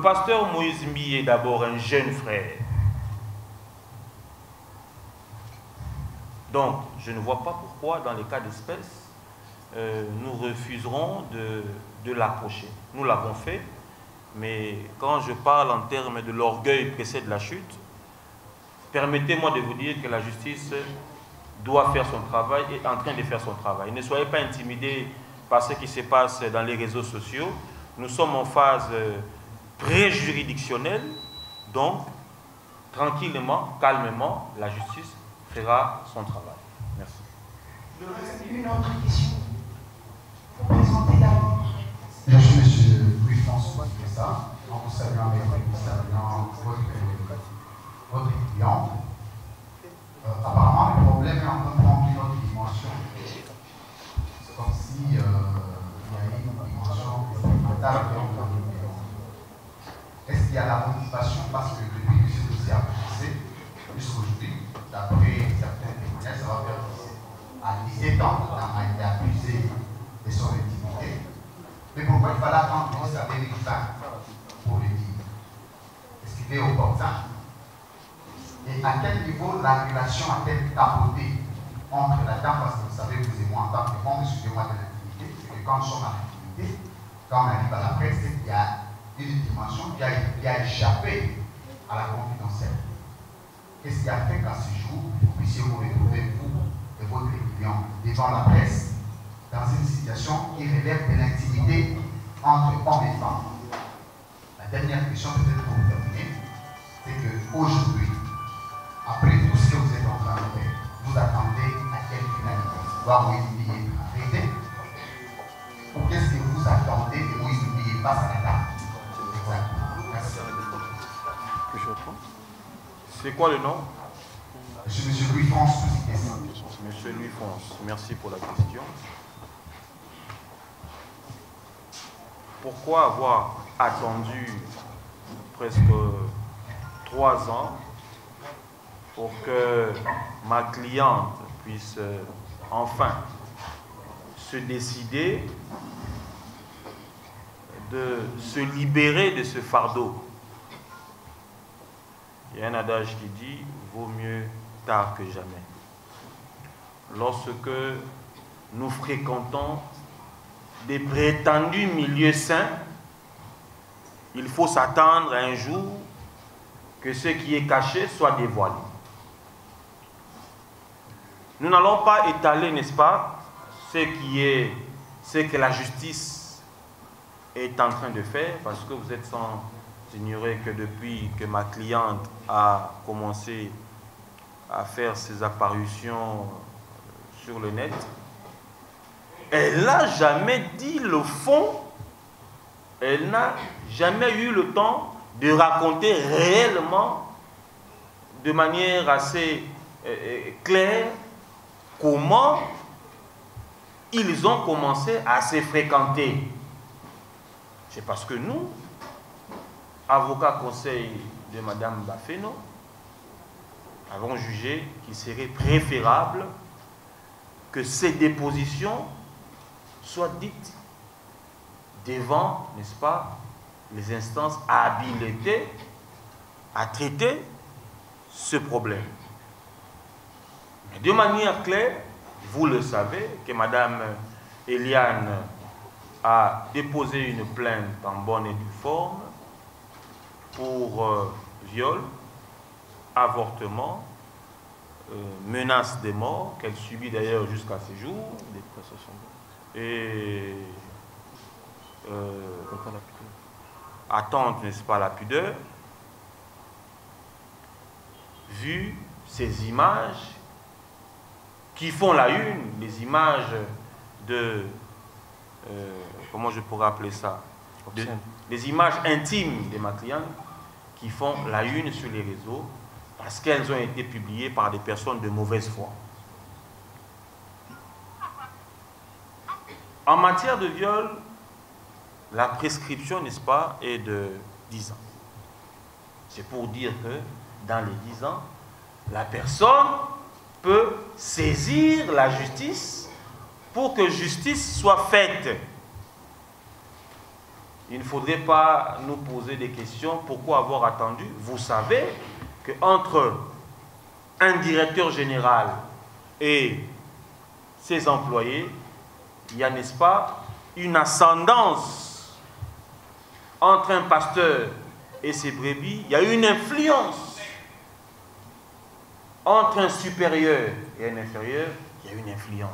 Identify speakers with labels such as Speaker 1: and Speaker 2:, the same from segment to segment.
Speaker 1: pasteur Moïse Mbi est d'abord un jeune frère. Donc, je ne vois pas pourquoi, dans les cas d'espèce, nous refuserons de l'approcher. Nous l'avons fait, mais quand je parle en termes de l'orgueil précède la chute, permettez-moi de vous dire que la justice doit faire son travail et est en train de faire son travail. Ne soyez pas intimidés par ce qui se passe dans les réseaux sociaux. Nous sommes en phase pré-juridictionnelle, donc tranquillement, calmement, la justice fera son travail. Merci.
Speaker 2: Il reste une autre question. Pour présenter d'abord.
Speaker 3: Je suis M. Louis-François Tessa, en vous saluant avec votre étudiante. Apparemment, le problème est en train de prendre une autre dimension. C'est comme si il y a une dimension expérimentale. Est-ce qu'il y a la motivation? Parce que depuis que ce dossier a commencé, jusqu'aujourd'hui, d'après certains témoignages, ça va faire à 17 ans, on a été accusé de son intimité. Mais pourquoi il fallait attendre que ça avait une fin pour le dire? Est-ce qu'il est opportun? Et à quel niveau la relation a-t-elle tapoté entre la dame? Parce que vous savez, vous et moi, en tant que membre, excusez-moi de l'intimité, c'est que quand nous sommes en intimité, quand on arrive à la presse, c'est qu'il y a une dimension qui a échappé à la confidentielle. Qu'est-ce qui a fait qu'à ce jour, vous puissiez vous retrouver, vous et votre étudiant, devant la presse, dans une situation qui relève de l'intimité entre hommes et femmes? La dernière question, peut-être pour terminer, c'est qu'aujourd'hui, après tout ce que vous êtes en train de faire, vous attendez à quelle finalité? Voir Moïse Mbi être arrêté? Ou qu'est-ce que vous attendez que Moïse Mbi passe à la table? Exactement. Merci.
Speaker 1: Que je réponds? C'est quoi le nom?
Speaker 3: Je suis M. Louis-France.
Speaker 1: Monsieur Louis-France, merci pour la question. Pourquoi avoir attendu presque 3 ans pour que ma cliente puisse enfin se décider de se libérer de ce fardeau? Il y a un adage qui dit « vaut mieux tard que jamais ». Lorsque nous fréquentons des prétendus milieux sains, il faut s'attendre à un jour que ce qui est caché soit dévoilé. Nous n'allons pas étaler, n'est-ce pas, ce que la justice est en train de faire, parce que vous êtes sans ignorer que depuis que ma cliente a commencé à faire ses apparitions sur le net, elle n'a jamais dit le fond, elle n'a jamais eu le temps de raconter réellement, de manière assez claire, comment ils ont commencé à se fréquenter. C'est parce que nous, avocats conseil de Mme Bafeno, avons jugé qu'il serait préférable que ces dépositions soient dites devant, n'est-ce pas, les instances habilitées à traiter ce problème. Mais de manière claire, vous le savez, que Mme Eliane a déposé une plainte en bonne et due forme pour viol, avortement, menace de mort, qu'elle subit d'ailleurs jusqu'à ce jour, et attente, n'est-ce pas, la pudeur. Vu ces images qui font la une, les images de, comment je pourrais appeler ça, les images intimes de ma cliente qui font la une sur les réseaux parce qu'elles ont été publiées par des personnes de mauvaise foi. En matière de viol, la prescription, n'est-ce pas, est de 10 ans. C'est pour dire que dans les 10 ans, la personne peut saisir la justice pour que justice soit faite. il ne faudrait pas nous poser des questions. Pourquoi avoir attendu? Vous savez qu'entre un directeur général et ses employés, il y a, n'est-ce pas, une ascendance. Entre un pasteur et ses brebis, il y a une influence. Entre un supérieur et un inférieur, il y a une influence.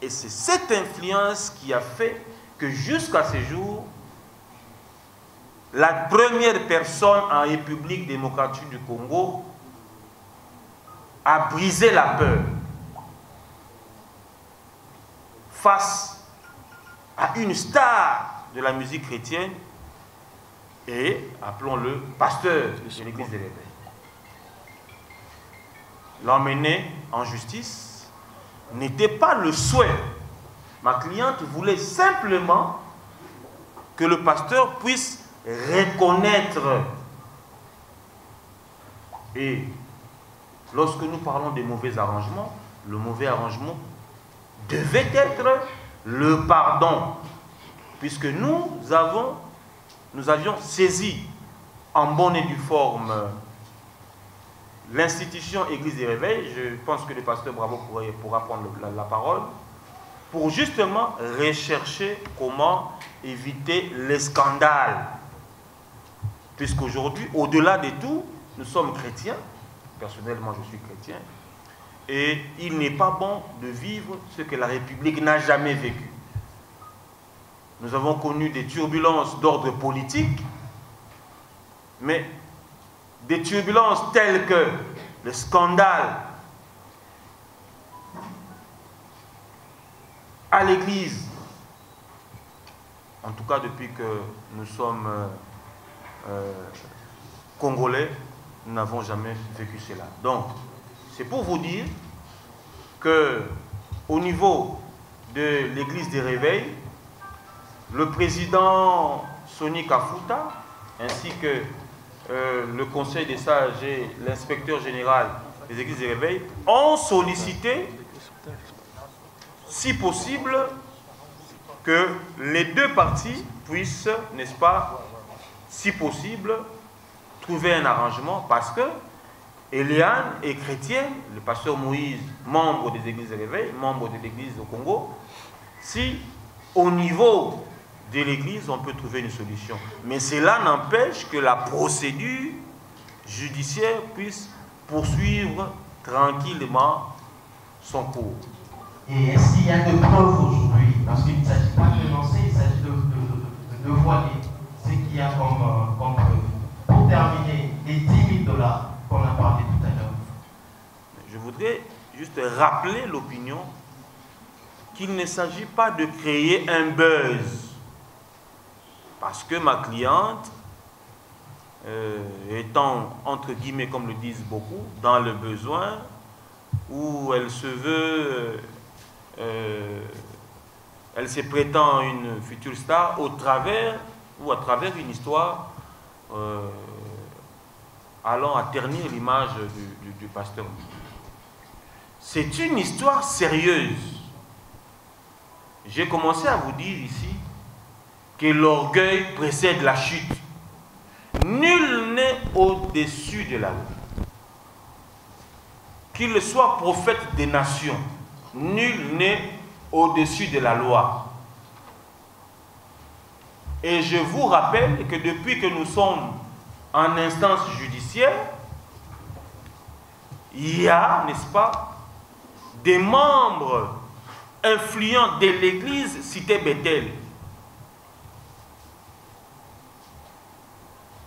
Speaker 1: Et c'est cette influence qui a fait que jusqu'à ce jour, la première personne en République démocratique du Congo a brisé la peur face à une star de la musique chrétienne et, appelons-le, pasteur de l'église des réveils. L'emmener en justice n'était pas le souhait. Ma cliente voulait simplement que le pasteur puisse reconnaître. Et lorsque nous parlons des mauvais arrangements, le mauvais arrangement devait être le pardon, puisque nous avions saisi en bonne et due forme l'institution Église des Réveils. Je pense que le pasteur Bravo pourra prendre la parole pour justement rechercher comment éviter les scandales. Puisqu'aujourd'hui, au-delà de tout, nous sommes chrétiens. Personnellement, je suis chrétien. Et il n'est pas bon de vivre ce que la République n'a jamais vécu. Nous avons connu des turbulences d'ordre politique, mais des turbulences telles que le scandale à l'Église, en tout cas depuis que nous sommes Congolais, nous n'avons jamais vécu cela. Donc, c'est pour vous dire que au niveau de l'Église des Réveils, le président Sonny Kafuta, ainsi que le Conseil des sages et l'inspecteur général des Églises des Réveils ont sollicité, si possible, que les deux parties puissent, n'est-ce pas, si possible, trouver un arrangement, parce que Eliane est chrétienne, le pasteur Moïse, membre des Églises des Réveils, membre de l'Église au Congo. Si au niveau de l'Église, on peut trouver une solution. Mais cela n'empêche que la procédure judiciaire puisse poursuivre tranquillement son cours.
Speaker 4: Et est-ce qu'il y a de preuves aujourd'hui? Parce qu'il ne s'agit pas de dénoncer, il s'agit de voiler ce qu'il y a comme preuve. Pour terminer, les 10 000 $ qu'on a parlé tout à l'heure.
Speaker 1: Je voudrais juste rappeler l'opinion qu'il ne s'agit pas de créer un buzz. Parce que ma cliente, étant, entre guillemets, comme le disent beaucoup, dans le besoin, où elle se veut, elle se prétend une future star au travers, ou à travers une histoire allant à ternir l'image du pasteur. C'est une histoire sérieuse. J'ai commencé à vous dire ici que l'orgueil précède la chute. Nul n'est au-dessus de la loi. Qu'il soit prophète des nations, nul n'est au-dessus de la loi. Et je vous rappelle que depuis que nous sommes en instance judiciaire, il y a, n'est-ce pas, des membres influents de l'église Cité Bethel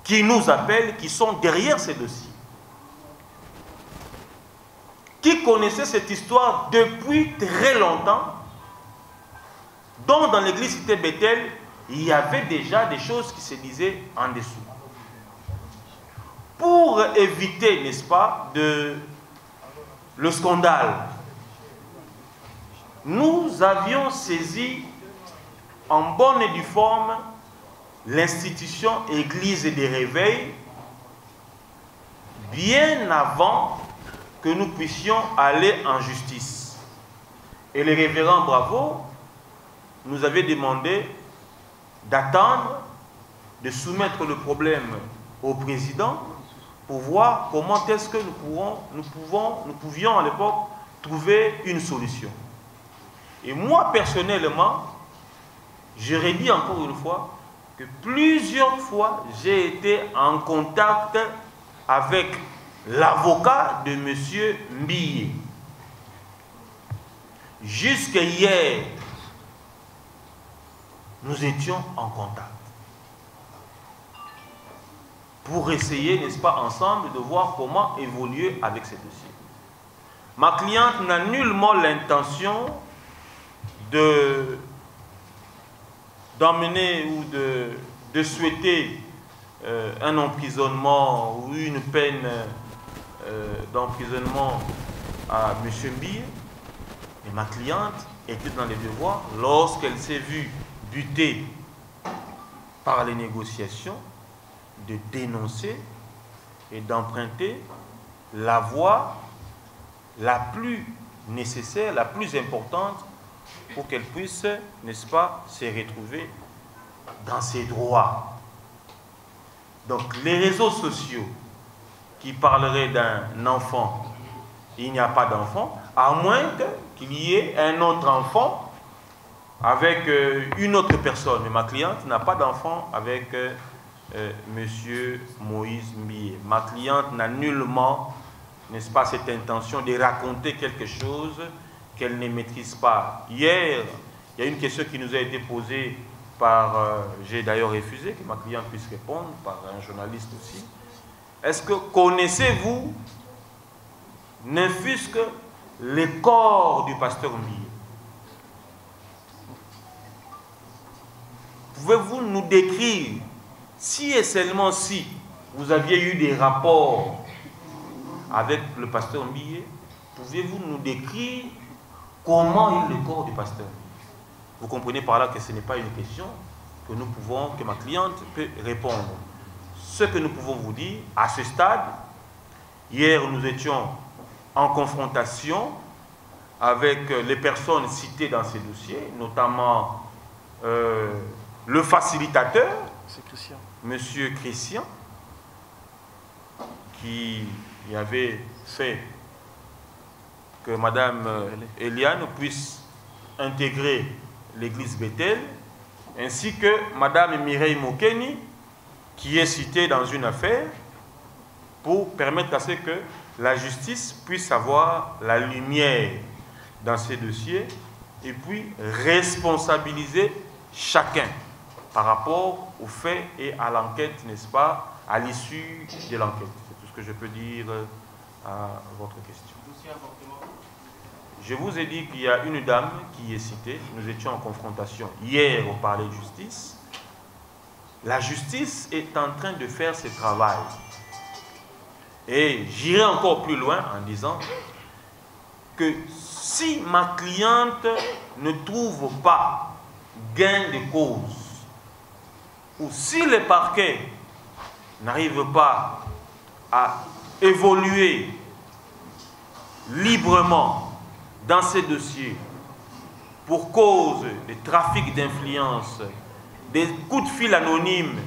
Speaker 1: qui nous appellent, qui sont derrière ces dossiers, qui connaissaient cette histoire depuis très longtemps, dont dans l'église Cité Bethel, il y avait déjà des choses qui se disaient en dessous. Pour éviter, n'est-ce pas, le scandale, nous avions saisi en bonne et due forme l'institution Église des Réveils bien avant que nous puissions aller en justice. Et le révérend Bravo nous avait demandé d'attendre de soumettre le problème au président pour voir comment est-ce que nous pouvions à l'époque trouver une solution. Et moi, personnellement, je redis encore une fois que plusieurs fois, j'ai été en contact avec l'avocat de M. Mbiye. Jusqu'à hier, nous étions en contact pour essayer, n'est-ce pas, ensemble, de voir comment évoluer avec ces dossiers. Ma cliente n'a nullement l'intention d'emmener ou de souhaiter un emprisonnement ou une peine d'emprisonnement à M. Mbiye. Et ma cliente était dans les devoirs lorsqu'elle s'est vue butée par les négociations de dénoncer et d'emprunter la voie la plus nécessaire, la plus importante pour qu'elle puisse, n'est-ce pas, se retrouver dans ses droits. Donc les réseaux sociaux qui parleraient d'un enfant, il n'y a pas d'enfant, à moins qu'il y ait un autre enfant avec une autre personne. Mais ma cliente n'a pas d'enfant avec Monsieur Moïse Mbiye. Ma cliente n'a nullement, n'est-ce pas, cette intention de raconter quelque chose qu'elle ne maîtrise pas. Hier, il y a une question qui nous a été posée par, j'ai d'ailleurs refusé que ma cliente puisse répondre, par un journaliste aussi. Est-ce que connaissez-vous, ne fût-ce que le corps du pasteur Mbiye? Pouvez-vous nous décrire, si et seulement si vous aviez eu des rapports avec le pasteur Mbiye, pouvez-vous nous décrire comment est le corps du pasteur Mbiye? Vous comprenez par là que ce n'est pas une question que nous pouvons, que ma cliente peut répondre. Ce que nous pouvons vous dire, à ce stade, hier nous étions en confrontation avec les personnes citées dans ces dossiers, notamment le facilitateur, M. Christian, qui avait fait que Mme Eliane puisse intégrer l'église Bethel, ainsi que Mme Mireille Mokeni, qui est citée dans une affaire pour permettre à ce que la justice puisse avoir la lumière dans ces dossiers et puis responsabiliser chacun par rapport aux faits et à l'enquête, n'est-ce pas, à l'issue de l'enquête. C'est tout ce que je peux dire à votre question. Je vous ai dit qu'il y a une dame qui est citée. Nous étions en confrontation hier au palais de justice. La justice est en train de faire ce travail. Et j'irai encore plus loin en disant que si ma cliente ne trouve pas gain de cause, ou si le parquet n'arrive pas à évoluer librement dans ces dossiers pour cause de trafic d'influence, des coups de fil anonymes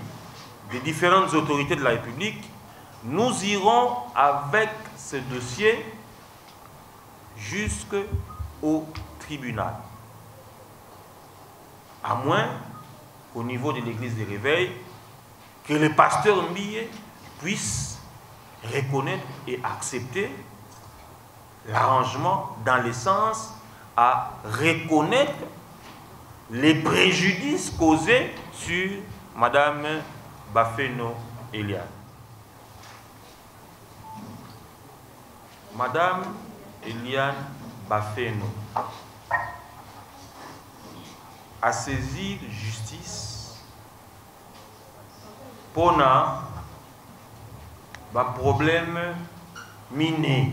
Speaker 1: des différentes autorités de la République, nous irons avec ce dossier jusqu'au tribunal. À moins qu'au niveau de l'église des réveils, que le pasteur Mbiye puisse reconnaître et accepter l'arrangement dans le sens à reconnaître les préjudices causés sur Mme Bafeno Eliane. Madame Eliane Bafeno a saisi justice pour un problème miné,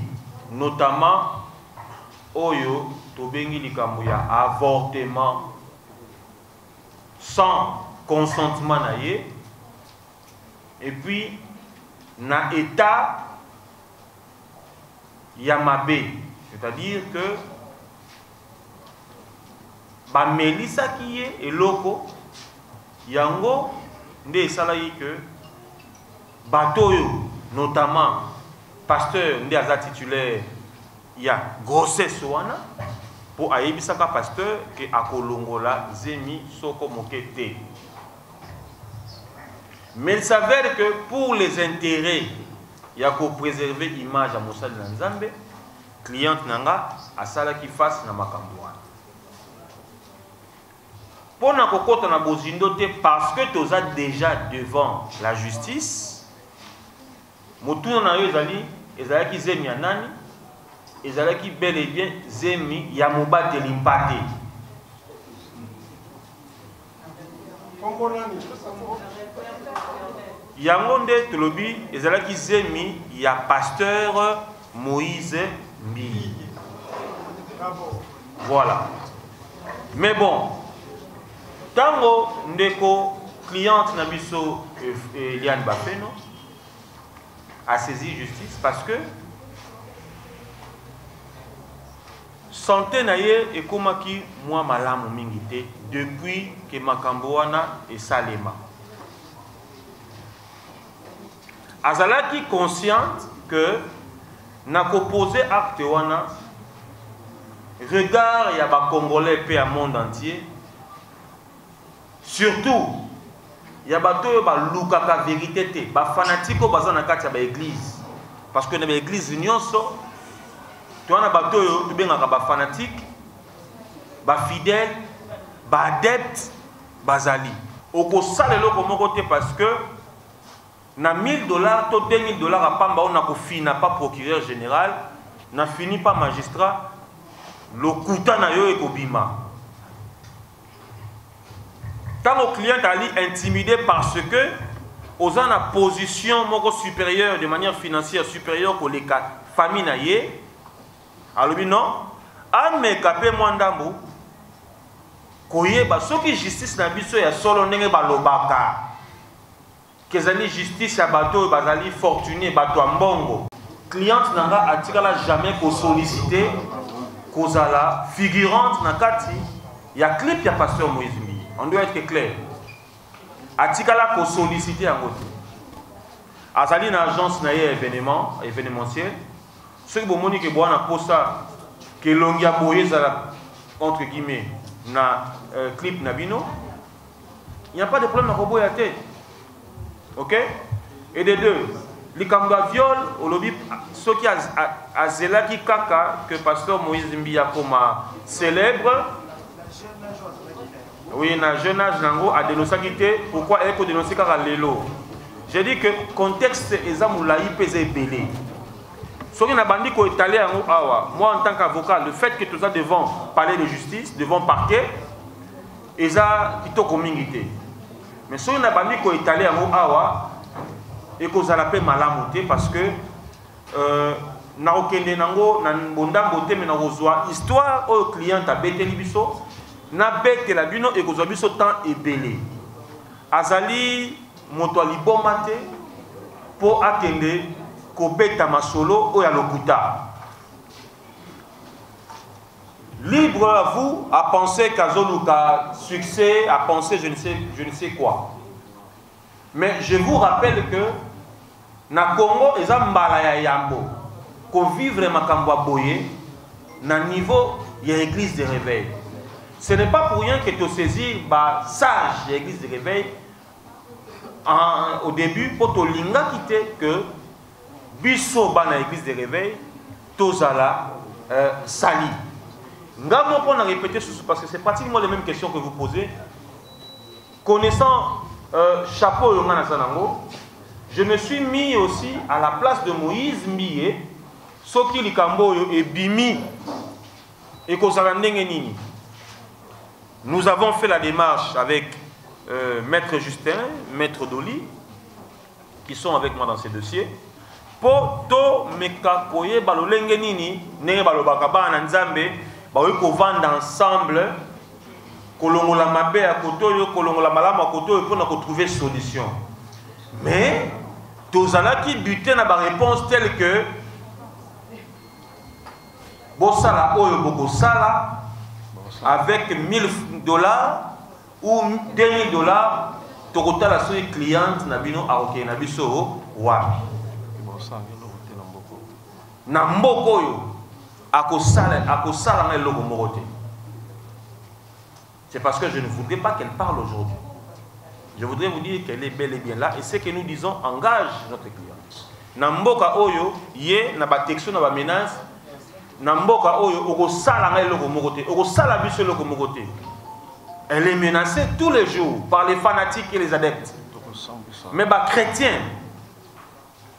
Speaker 1: notamment Oyo Tobengi likambo ya avortement sans consentement naïe, et puis na état Yamabe, c'est-à-dire que ba melisa qui est loko yango nde esalayi que bateau notamment pasteur nde aza titulaire ya grossesse wana pour ayebisaka pasteur que akolongola zemi soko moke te. Mais il s'avère que pour les intérêts il y a qu'au préserver l'image à Moussa de Nzambe, cliente nanga asala qui fasse na makambo wana. Pour na kokota na bozindo te parce que tu as déjà devant la justice. Motuna na yo ezali ki zemi ya nani? Ezali ki bel et bien zemi ya mobate limpate. Yango nde tolobi ezali ki zemi ya pasteur Moïse Mbi. Voilà. Mais bon, tango ndeko cliente na biso Eliane Bafeno a saisi justice parce que santé na ye ekomaki mwa malamu mingi te depuis que makambo wana esalema. Azalaki consciente que na koposer acte wana regard ya ba Congolais pe à monde entier, surtout ya bato yo ba lukaka vérité te ba fanatiko baza na kati ya ba église parce que na ba église nyonso to wana bato yo to bengaka ba fanatique ba fidèle ba adepte bazali okosala eloko moko te parce que na $1000 to $2000 apamba on a kofina pas procureur général na fini pas magistrat lokuta na yo ekobima. Quand nos clients ali intimidé parce que aux en a position moko supérieure de manière financière supérieure que les familles na ye alors non ame kapé mwandambo koyeba soki justice na biso ya solo ndenge balobaka kezali justice ya bato bazali fortuné bato mbongo cliente nanga atikala jamais ko solliciter kozala figurante na kati ya clip ya pasteur Moïse Mbi. On doit être clair. Atikala ko solliciter en côté. Azali na agence na événementiel. Ceux qui bomoni ke boana posa ke longia boye zala entre guillemets na clip na bino. Il n'y a pas de problème na koboya te. OK? Et de deux, likamba viol au lobby ceux qui azela ki kaka que pasteur Moïse Mbi a comme célèbre. Oui, na jeune âge nango a dénoncé quitté pourquoi elle peut dénoncer car lelo. J'ai dit que contexte ezamulaï pesé belé. Ce qui n'a bandi ko étalé en awa. Moi en tant qu'avocat, le fait que tout ça devant palais de justice, devant parquet, eza kitoko mingité. Mais ce qui n'a bandi ko étalé en awa et ko zalape malamoté parce que na okende nango na bonda boté mais na rozwa histoire au client a beteli biso. Na bete la bino et kozwa biso temps ebele azali moto alibomate po akende ko beta masolo o ya lokuta libre à vous à penser qu'azoluka succès à penser je ne sais quoi, mais je vous rappelle que na Congo eza mbala ya yambo ko vivre makambo boye na niveau ya église de réveil. Ce n'est pas pour rien que tu saisir bah, sage de l'église de réveil au début pour te linga quitter que biso ba na l'église de réveil tozala sali. Ngamo pour répéter ce parce que c'est pratiquement les mêmes questions que vous posez. Connaissant chapeau yongana sanango, je me suis mis aussi à la place de Moïse Mbiye soki likambo et bimi et kozala ndenge nini. Nous avons fait la démarche avec Maître Justin, Maître Doli, qui sont avec moi dans ces dossiers. Pour to mekakoye balolenge nini, nenge balobakaba na nzambe, bawe ko vendre ensemble, kolongola mabe à koto, kolongola malama à koto, pour na ko trouver solution. Mais tozalaki buté na ba réponse telle que bosala oyo boko sala avec $1000 ou $2000 tokotala so cliente na bino aroke na biso wapi na mboko yo akosala na eloko moko te. C'est parce que je ne voudrais pas qu'elle parle aujourd'hui. Je voudrais vous dire qu'elle est bel et bien là et ce que nous disons engage notre client. Na mboka oyo ye na ba texto na ba menace na mboka oyo okosala na eloko moko te okosala biso eloko moko te. Elle est menacée tous les jours par les fanatiques et les adeptes. Mais les chrétiens,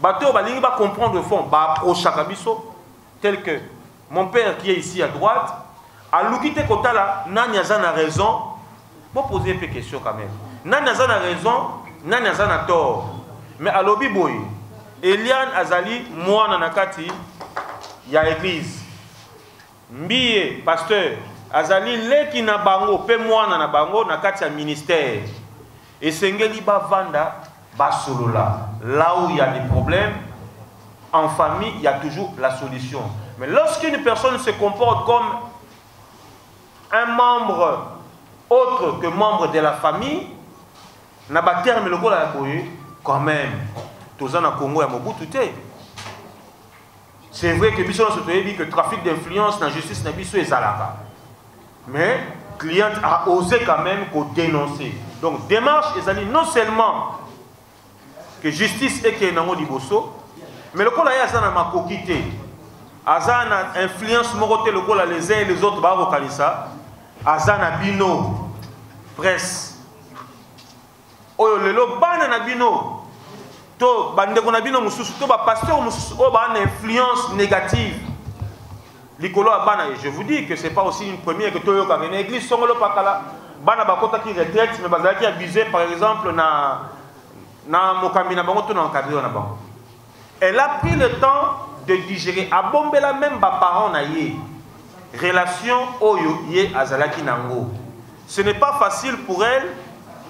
Speaker 1: ils comprendre le fond, tel que mon père qui est ici à droite, à l'ouquité kotala, Nanyazan a raison. Bon, poser une question quand même. Nanyazan a raison, Nanyazan a tort. Mais à l'obi boy, Eliane Azali, moi nanakati, il y a église. Mbiye, pasteur. Azali leki na bango pe mwana na bango na kati ya ministère et sengeli ba vanda ba solola là où il y a des problèmes en famille il y a toujours la solution. Mais lorsqu'une personne se comporte comme un membre autre que membre de la famille na ba terme le la boye quand même toza na Congo ya Mobutu te. C'est vrai que biso so toyebi que trafic d'influence na justice na biso ezalaka. Mais le client a osé quand même dénoncer. Donc, démarche, non seulement que justice est qu'il y a liboso, mais le coup là, il y a ma coquité. Azana influence moroté le coup là, les uns et les autres, baro kalisa. Azana bino, presse. Oyo lelo bana na bino. To bande ko na bino mususu, to ba pasteur mususu, o ba influence négative. Je vous dis que ce n'est pas aussi une première que tout l'église Songolo Pakala, Bana Bakota qui retraite, mais Bazala qui abusé par exemple na Mokamina Bango na encadré na Bango. Elle a pris le temps de digérer. A Bombela même ba parents na yé. Relation Oyo yé Azalaki Nango. Ce n'est pas facile pour elle,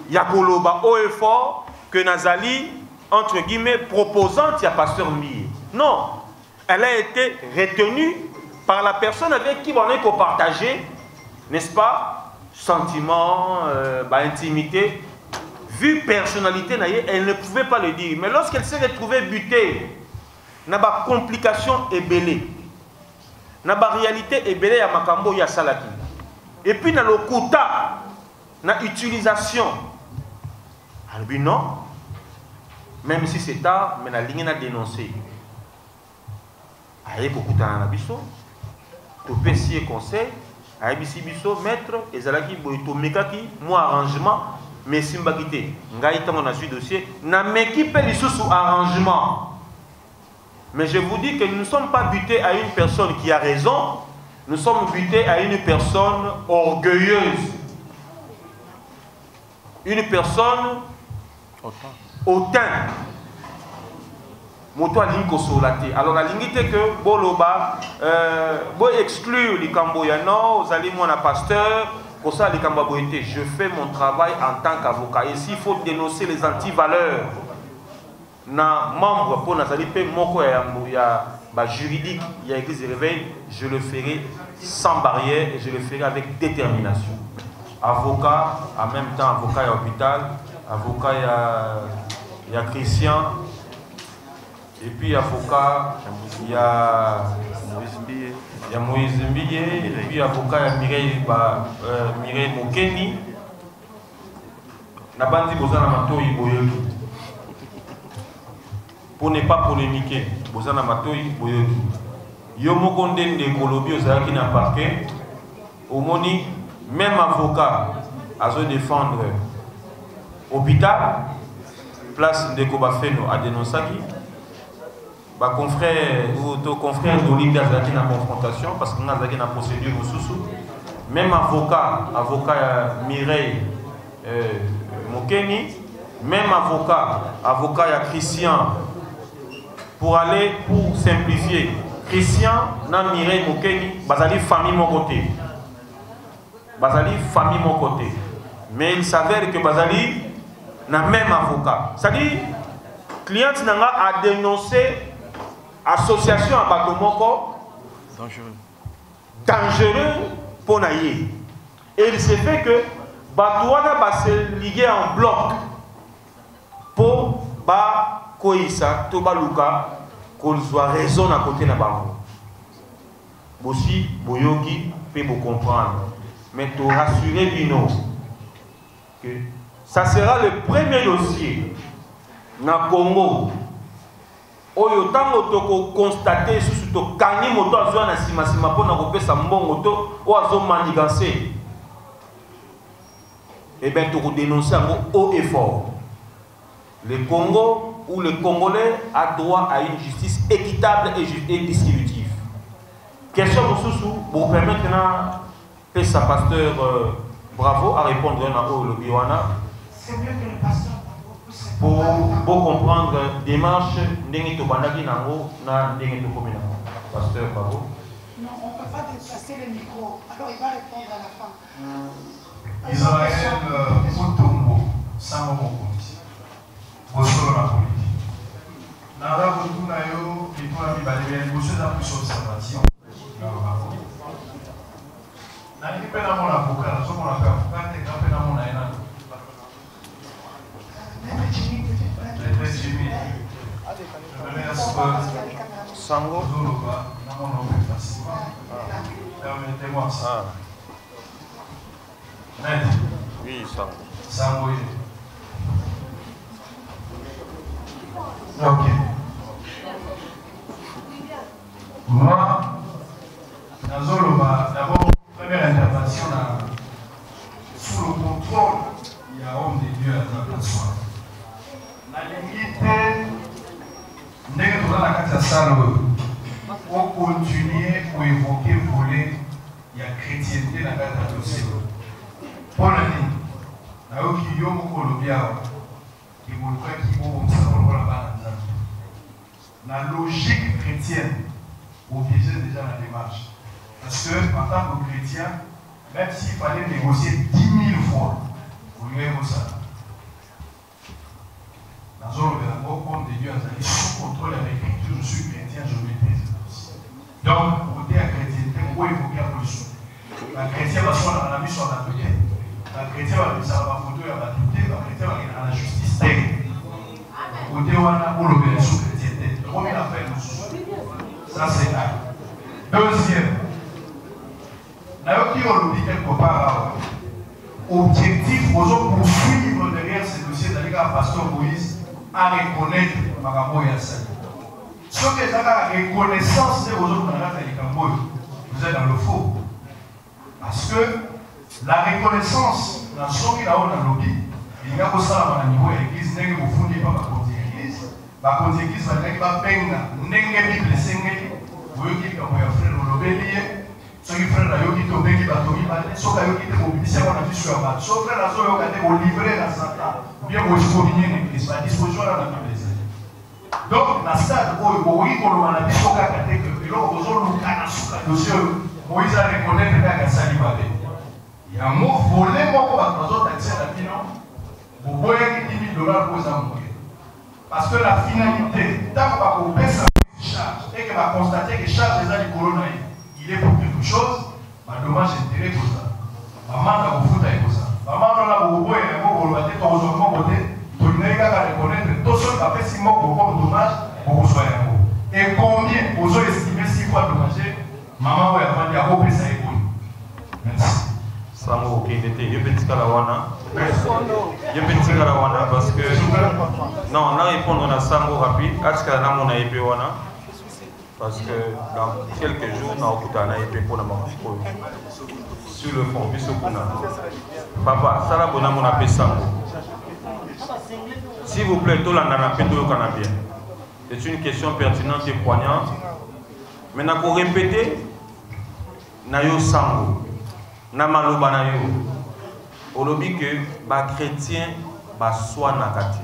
Speaker 1: Yakoloba haut et fort, que Nazali, entre guillemets, proposante, ya pasteur Mie. Non, elle a été retenue par la personne avec qui on est partagé, n'est-ce pas, sentiments, intimité, vu personnalité, elle ne pouvait pas le dire. Mais lorsqu'elle s'est retrouvée butée, n'a pas complication ébélée, n'a pas réalité ébélée à Makambo ya Salaki. Et puis dans le quota, na utilisation, elle dit non, même si c'est tard, mais la ligne a dénoncé. Aïe beaucoup dans biso. To pesier conseil à ibisi biso maître ezalaki boito mekaki moi arrangement mais simbakité ngai tango na suite dossier na meki pe lisusu arrangement. Mais je vous dis que nous ne sommes pas butés à une personne qui a raison, nous sommes butés à une personne orgueilleuse, une personne hautain. Moto alingi kosolate. Alors la ligne était que boloba bo exclure les camboyano, vous allez moi na pasteur, pour ça les camboyanois. Je fais mon travail en tant qu'avocat. Et s'il faut dénoncer les antivaleurs na membre pour nazali pe moko ya ba juridique, il y a église de réveil, je le ferai sans barrière et je le ferai avec détermination. Avocat, en même temps avocat à hôpital, avocat il y a Christian. Et puis avocat, il y a Moïse Mbiye, et puis avocat, il y a Mireille Mokeni. Nabandi Bozana Matoi Boyoki. Pour ne pas polémiquer, Bozana Matoi Boyoki. Yomo Konde de Kolobi Ozaki na parquet. Au Moni, même avocat a se défendre hôpital, place de Kobafeno à Denosaki. Confrère ou confrère d'Olivier Azaki dans la confrontation parce qu'on a Azaki dans la procédure au sous. Même avocat Mireille Mokeni, même avocat ya Christian pour simplifier. Christian na Mireille Mokeni, Bazali famille mon côté. Mais il s'avère que Bazali n'a même avocat. C'est-à-dire, cliente a dénoncé association à Batomoko dangereux pour naïe. Et il s'est fait que Batouana va se liguer en bloc pour ba koisa to ba luka qu'on soit raison à côté na bango. Aussi boyoki peut vous comprendre, mais to rassurer bino que ça sera le premier dossier na Congo. Oyo tango toko constater sous to kangi moto azwa na sima pona kopesa mbongo to o azo manigancer. Eh bien, tu dénoncer haut et fort. Le Congo ou le Congolais a droit à une justice équitable et distributive. Question pour permettre à sa pasteur Bravo à répondre à le Biwana.
Speaker 2: C'est mieux que le pasteur
Speaker 1: pour comprendre démarche n'engi to bandaki nango na n'engi to komina. Pasteur Bravo.
Speaker 2: Non, on ne peut pas déplacer le micro. Alors il va répondre à la fin.
Speaker 5: Israël Mutombo sango mokonzi bosolo na poliki nanga butu na yo bituna mibale bya liboso eza plus observation nalingi mpe namona avoka nazomona mpe avoka te nga mpe namona ye nano
Speaker 1: sango
Speaker 5: ozoloba namona ope facilement permettez-moi ça.
Speaker 1: Oui, ça.
Speaker 5: Sango. Ok. Moi, d'abord, première intervention sous le contrôle, il y a homme de Dieu à la personne. La limite, dès que tu as la carte on continue pour évoquer, voler, il y a chrétienté dans la carte dossier. Pour la ligne, la logique chrétienne obligeait déjà la démarche. Parce que, en tant que chrétien, même s'il fallait négocier 10 000 fois, vous lui avez ça. Dans le compte de Dieu, sous contrôle de l'écriture, je suis chrétien, je maîtrise le dossier. Donc, côté à chrétienté, on peut évoquer un peu sous. La chrétienne, parce qu'on a mis sur la côté. La chrétienne va dire ça va photo, elle va douter, la chrétienne va dire à la justice. Côté où on a pour le sous chrétienté. Comme il a fait le sous. Ça, c'est là. Deuxième. D'ailleurs, qui on le dit quelque part, objectif, aux autres poursuivre derrière ce dossier, c'est-à-dire que pasteur Moïse a reconnaître Magambo et Assad. Ce que c'est la reconnaissance des autres, vous êtes dans le faux. Parce que la reconnaissance dans ce qui est dans le lobby, il y a aussi à niveau de l'église, il y a des gens qui ne sont pas de l'église, il y a des Bible, vous voyez qu'il y a un frère au lobby, ceux qui frère là, qui ont béni, ceux qui ont été mobilisés, on a vu sur la base. Ceux qui ont été livrés dans Satan, ou bien au souvenir de l'église, la disposition là, on a vu. Donc, dans stade où on a dit que Moïse a reconnu que Sali Babé. Il y a un mot volé, moi, pour les autres accès à la finance. Vous voyez que 10 000 $ pour les employés. Parce que la finalité, tant qu'on paie sa charge et qu'on va constater que charge des années corona, il est pour quelque chose, ma dommage intérêt pour ça. Maman a beaucoup de ça. Maman a beaucoup de côté. Tout le monde va reconnaître tout ce qui a fait 6 mois pour avoir dommage pour vous soyez. Et combien vous avez estimé 6 fois dommagé, maman va avoir dit à vous ça et merci.
Speaker 1: Sango qui était petit Kalawana. Petit Kalawana parce que non, on a répondu à Sango rapide. Est-ce que on a épée wana? Parce que dans quelques jours, on a épée pour la marque sur le fond, puisque papa, ça là bon on a fait Sango. S'il vous plaît, tout le bien. C'est une question pertinente et poignante. Maintenant, pour répéter, Nayo Sango, Namaloba Nayo, au lobby que les chrétiens soient nakati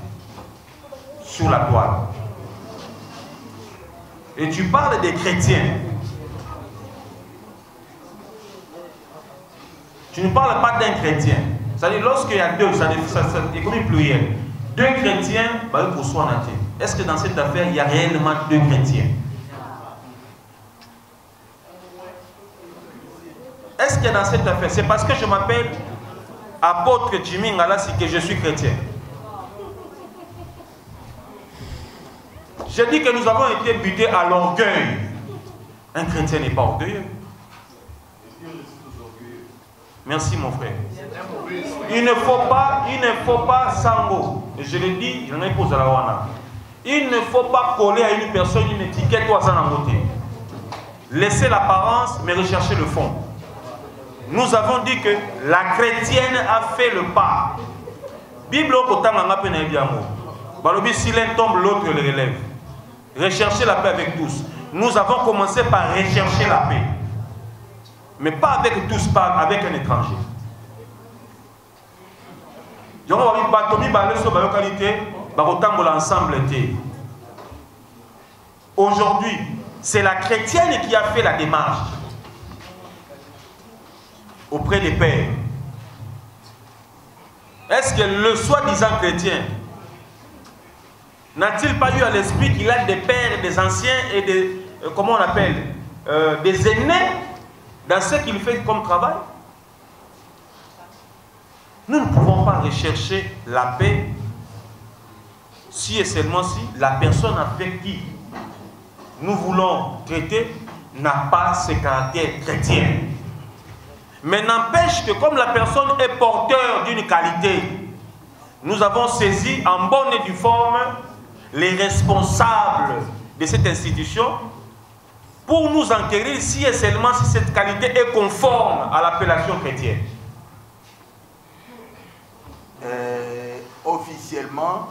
Speaker 1: sur la toile. Et tu parles des chrétiens. Tu ne parles pas d'un chrétien. C'est-à-dire, lorsqu'il y a deux, ça est comme une pluriel. Deux chrétiens, pour soi naté. Est-ce que dans cette affaire, il y a réellement deux chrétiens? Est-ce que dans cette affaire, c'est parce que je m'appelle apôtre Jimmy Ngalasi que je suis chrétien? J'ai dit que nous avons été butés à l'orgueil. Un chrétien n'est pas orgueilleux. Merci mon frère. Il ne faut pas sango. Je l'ai dit, il en a posé la wana. Il ne faut pas coller à une personne une étiquette ou à sa beauté. Laissez l'apparence, mais recherchez le fond. Nous avons dit que la chrétienne a fait le pas. Bible au si l'un tombe, l'autre le relève. Recherchez la paix avec tous. Nous avons commencé par rechercher la paix. Mais pas avec tous, pas avec un étranger. Aujourd'hui, c'est la chrétienne qui a fait la démarche auprès des pères. Est-ce que le soi-disant chrétien n'a-t-il pas eu à l'esprit qu'il a des pères, des anciens et des, comment on appelle, des aînés dans ce qu'il fait comme travail? Nous ne pouvons pas rechercher la paix si et seulement si la personne avec qui nous voulons traiter n'a pas ce caractère chrétien. Mais n'empêche que comme la personne est porteur d'une qualité, nous avons saisi en bonne et due forme les responsables de cette institution pour nous enquérir si et seulement si cette qualité est conforme à l'appellation chrétienne.
Speaker 6: Officiellement,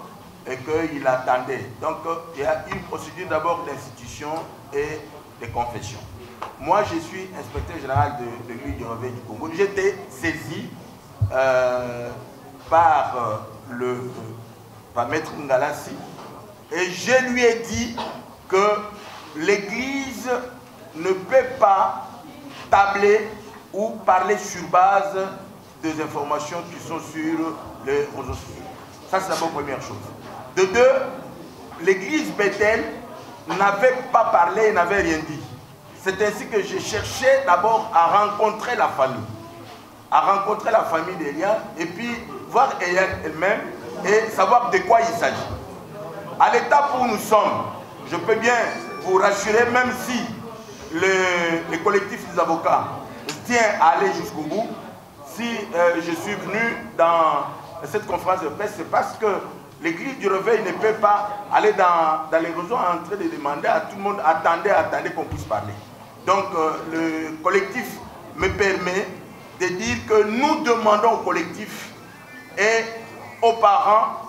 Speaker 6: et qu'il attendait. Donc, il y a une procédure d'abord d'institution et de confession. Moi, je suis inspecteur général de l'Union du Réveil du Congo. J'étais saisi par Maître Ngalassi et je lui ai dit que l'Église ne peut pas tabler ou parler sur base des informations qui sont sur les réseaux sociaux. Ça, c'est la première chose. De deux, l'Église Bethel n'avait pas parlé, n'avait rien dit. C'est ainsi que j'ai cherché d'abord à rencontrer la famille d'Eliane, et puis voir Eliane elle-même et savoir de quoi il s'agit. À l'étape où nous sommes, je peux bien vous rassurer, même si le collectif des avocats tient à aller jusqu'au bout, si je suis venu dans cette conférence de presse, c'est parce que l'Église du Réveil ne peut pas aller dans les réseaux en train de demander à tout le monde, attendez qu'on puisse parler. Donc le collectif me permet de dire que nous demandons au collectif et aux parents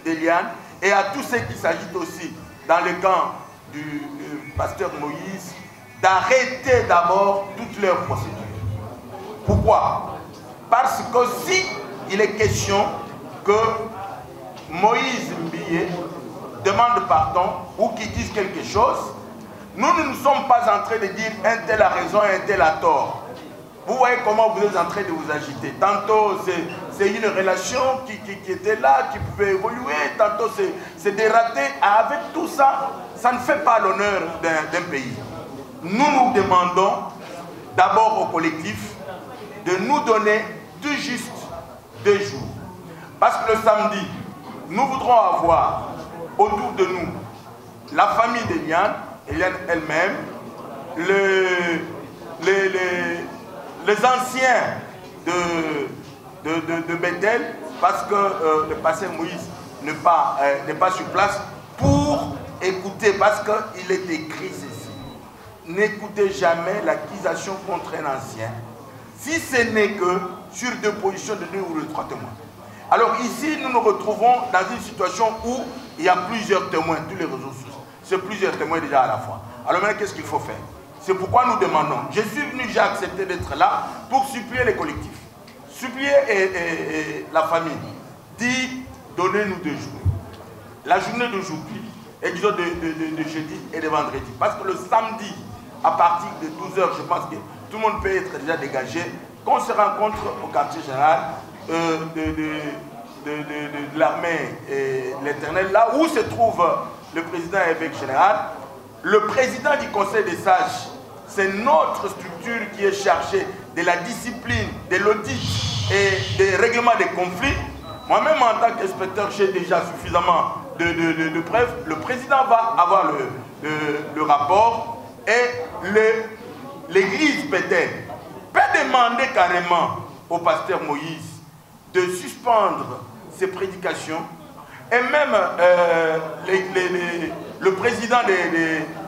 Speaker 6: d'Eliane et à tous ceux qui s'agitent aussi dans le camp du pasteur Moïse d'arrêter d'abord toutes leurs procédures. Pourquoi? Parce que si il est question que Moïse Mbiye demande pardon ou qu'il dise quelque chose, nous ne sommes pas en train de dire un tel a raison et un tel a tort. Vous voyez comment vous êtes en train de vous agiter. Tantôt c'est une relation qui était là, qui pouvait évoluer, tantôt c'est dératé. Avec tout ça, ça ne fait pas l'honneur d'un pays. Nous demandons d'abord au collectif de nous donner tout juste 2 jours. Parce que le samedi, nous voudrons avoir autour de nous la famille d'Eliane, Eliane elle-même, les anciens de Bethel, parce que le pasteur Moïse n'est pas sur place, pour écouter, parce qu'il est écrit ceci. N'écoutez jamais l'accusation contre un ancien, si ce n'est que sur 2 positions de 2 ou de 3 témoins. Alors ici, nous nous retrouvons dans une situation où il y a plusieurs témoins, tous les réseaux sociaux. C'est plusieurs témoins déjà à la fois. Alors maintenant, qu'est-ce qu'il faut faire? C'est pourquoi nous demandons. Je suis venu, j'ai accepté d'être là pour supplier les collectifs. Supplier la famille. Dit, donnez-nous 2 jours. La journée d'aujourd'hui, et disons de jeudi et de vendredi. Parce que le samedi, à partir de 12 h, je pense que tout le monde peut être déjà dégagé. Qu'on se rencontre au quartier général de l'armée et l'Éternel, là où se trouve le président et évêque général. Le président du conseil des sages, c'est notre structure qui est chargée de la discipline, de l'audit et des règlements des conflits. Moi-même, en tant qu'inspecteur, j'ai déjà suffisamment de preuves, le président va avoir le rapport et l'église peut-être peut demander carrément au pasteur Moïse de suspendre ses prédications et même le président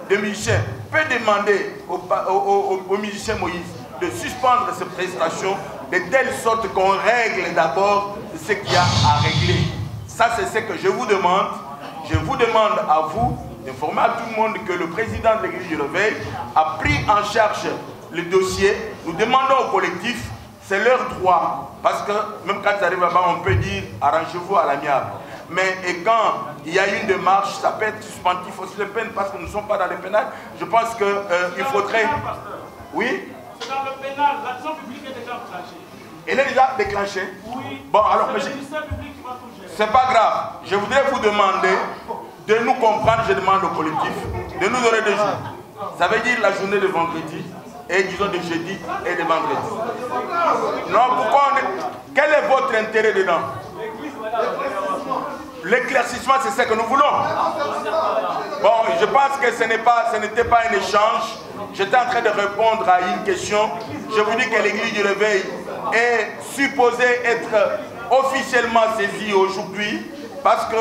Speaker 6: de musiciens peut demander au musicien Moïse de suspendre ses prestations de telle sorte qu'on règle d'abord ce qu'il y a à régler. Ça, c'est ce que je vous demande. Je vous demande à vous d'informer à tout le monde que le président de l'église du Réveil a pris en charge le dossier. Nous demandons au collectif, c'est leur droit. Parce que même quand ça arrive là-bas, on peut dire arrangez-vous à l'amiable. Mais et quand il y a une démarche, ça peut être suspensif aussi de peine parce que nous ne sommes pas dans le pénal. Je pense qu'il faudrait... Oui?
Speaker 7: C'est dans le pénal, l'action publique est déjà déclenchée.
Speaker 6: Elle est déjà déclenchée?
Speaker 7: Oui.
Speaker 6: Bon, alors,
Speaker 7: c'est le ministère public qui va tout gérer.
Speaker 6: C'est pas grave. Je voudrais vous demander de nous comprendre, je demande au collectif, de nous donner 2 jours. Ça veut dire la journée de vendredi et disons de jeudi et de vendredi. Non, pourquoi quel est votre intérêt dedans? L'éclaircissement, c'est ce que nous voulons. Bon, je pense que ce n'était pas un échange. J'étais en train de répondre à une question. Je vous dis que l'église du Réveil est supposée être officiellement saisie aujourd'hui parce que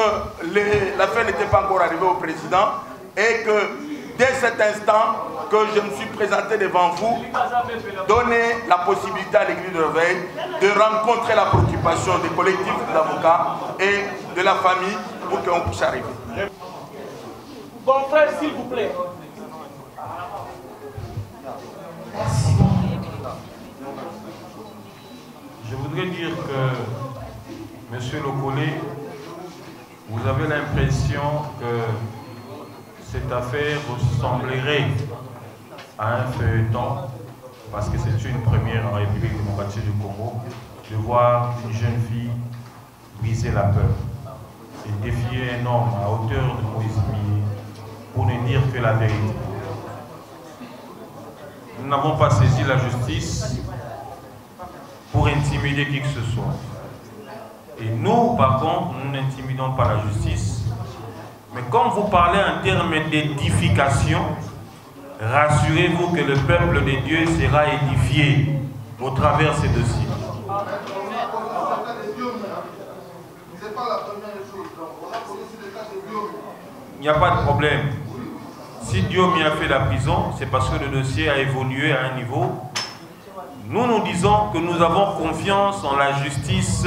Speaker 6: l'affaire n'était pas encore arrivée au président et que dès cet instant que je me suis présenté devant vous, donner la possibilité à l'église du Réveil de rencontrer la préoccupation des collectifs d'avocats et de la famille pour qu'on puisse arriver.
Speaker 7: Bon frère, s'il vous plaît.
Speaker 2: Merci.
Speaker 1: Je voudrais dire que, Monsieur Locolé, vous avez l'impression que cette affaire ressemblerait à un feuilleton, parce que c'est une première en République démocratique du Congo, de voir une jeune fille briser la peur et défier un homme à hauteur de Moïse Millet pour ne dire que la vérité. Nous n'avons pas saisi la justice pour intimider qui que ce soit. Et nous, par contre, nous n'intimidons pas la justice. Mais comme vous parlez en termes d'édification, rassurez-vous que le peuple de Dieu sera édifié au travers de ces dossiers. Il n'y a pas de problème. Si Dieu m'y a fait la prison, c'est parce que le dossier a évolué à un niveau. Nous disons que nous avons confiance en la justice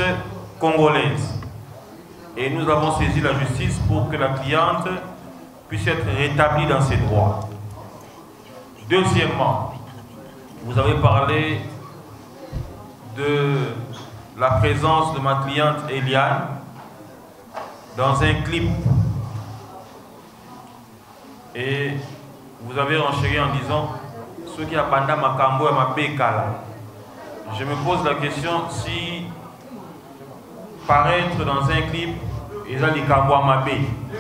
Speaker 1: congolaise. Et nous avons saisi la justice pour que la cliente puisse être rétablie dans ses droits. Deuxièmement, vous avez parlé de la présence de ma cliente Eliane dans un clip. Et vous avez renchéri en disant ce qui a banda makambo et ma bekala. Je me pose la question si paraître dans un clip ils ont dit kambo ma bé. Je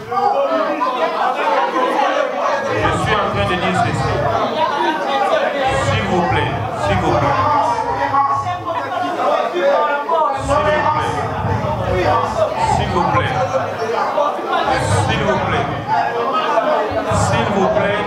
Speaker 1: suis en train de dire ceci. S'il vous plaît, s'il vous plaît. S'il vous plaît. S'il vous plaît. S'il vous plaît. S'il vous plaît.